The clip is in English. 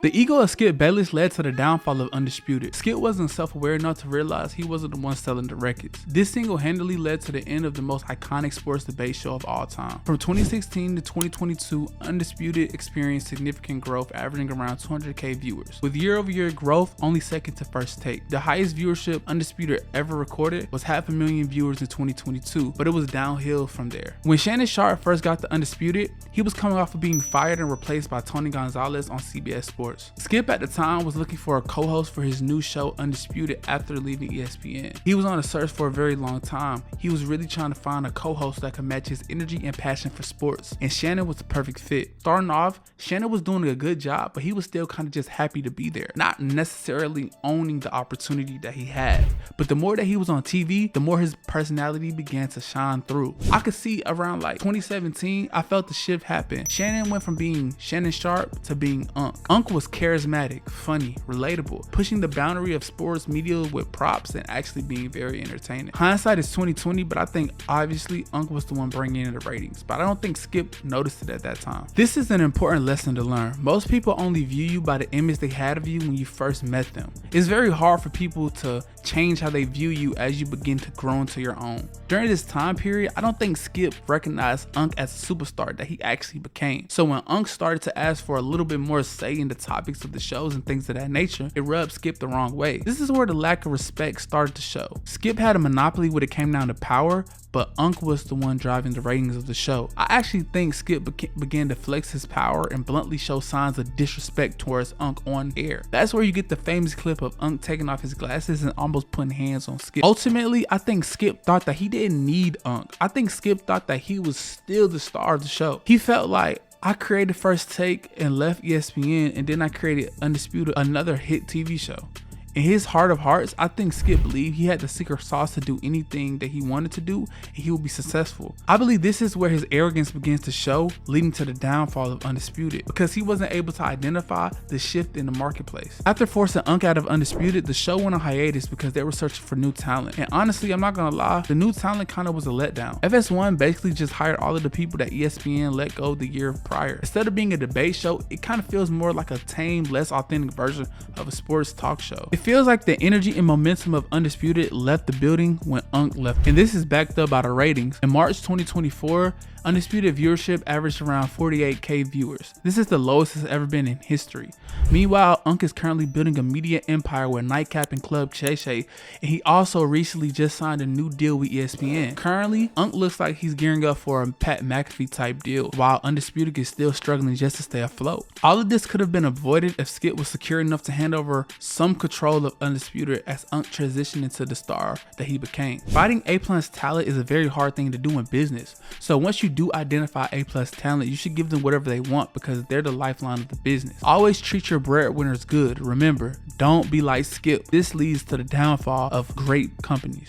The ego of Skip Bayless led to the downfall of Undisputed. Skip wasn't self-aware enough to realize he wasn't the one selling the records. This single-handedly led to the end of the most iconic sports debate show of all time. From 2016 to 2022, Undisputed experienced significant growth, averaging around 200k viewers, with year-over-year growth only second to First Take. The highest viewership Undisputed ever recorded was 500,000 viewers in 2022, but it was downhill from there. When Shannon Sharpe first got to Undisputed, he was coming off of being fired and replaced by Tony Gonzalez on CBS Sports. Skip at the time was looking for a co-host for his new show Undisputed after leaving ESPN. He was on a search for a very long time. He was really trying to find a co-host that could match his energy and passion for sports, and Shannon was the perfect fit. Starting off, Shannon was doing a good job, but he was still kind of just happy to be there, not necessarily owning the opportunity that he had. But the more that he was on TV, the more his personality began to shine through. I could see around like 2017, I felt the shift happen. Shannon went from being Shannon Sharpe to being Unk. Unk was charismatic, funny, relatable, pushing the boundary of sports media with props and actually being very entertaining. Hindsight is 2020, but I think obviously Unk was the one bringing in the ratings, but I don't think Skip noticed it at that time. This is an important lesson to learn. Most people only view you by the image they had of you when you first met them. It's very hard for people to change how they view you as you begin to grow into your own. During this time period, I don't think Skip recognized Unk as a superstar that he actually became. So when Unk started to ask for a little bit more say in the topics of the shows and things of that nature, it rubbed Skip the wrong way. This is where the lack of respect started to show. Skip had a monopoly when it came down to power, but Unk was the one driving the ratings of the show. I actually think Skip began to flex his power and bluntly show signs of disrespect towards Unk on air. That's where you get the famous clip of Unk taking off his glasses and almost putting hands on Skip. Ultimately, I think Skip thought that he didn't need Unk. I think Skip thought that he was still the star of the show. He felt like, I created First Take and left ESPN, and then I created Undisputed, another hit TV show. In his heart of hearts, I think Skip believed he had the secret sauce to do anything that he wanted to do and he would be successful. I believe this is where his arrogance begins to show, leading to the downfall of Undisputed, because he wasn't able to identify the shift in the marketplace. After forcing Unk out of Undisputed, the show went on hiatus because they were searching for new talent. And honestly, I'm not gonna lie, the new talent kind of was a letdown. FS1 basically just hired all of the people that ESPN let go the year prior. Instead of being a debate show, it kind of feels more like a tame, less authentic version of a sports talk show. It feels like the energy and momentum of Undisputed left the building when Unk left, and this is backed up by the ratings. In March 2024, Undisputed viewership averaged around 48k viewers. This is the lowest it's ever been in history. Meanwhile, Unk is currently building a media empire with Nightcap and Club Shay Shay, and he also recently just signed a new deal with ESPN. Currently, Unk looks like he's gearing up for a Pat McAfee type deal, while Undisputed is still struggling just to stay afloat. All of this could have been avoided if Skip was secure enough to hand over some control of Undisputed as Unk transitioned into the star that he became. Fighting A+ talent is a very hard thing to do in business, so once you do identify A+ talent, you should give them whatever they want because they're the lifeline of the business. Always treat your breadwinners good. Remember, don't be like Skip. This leads to the downfall of great companies.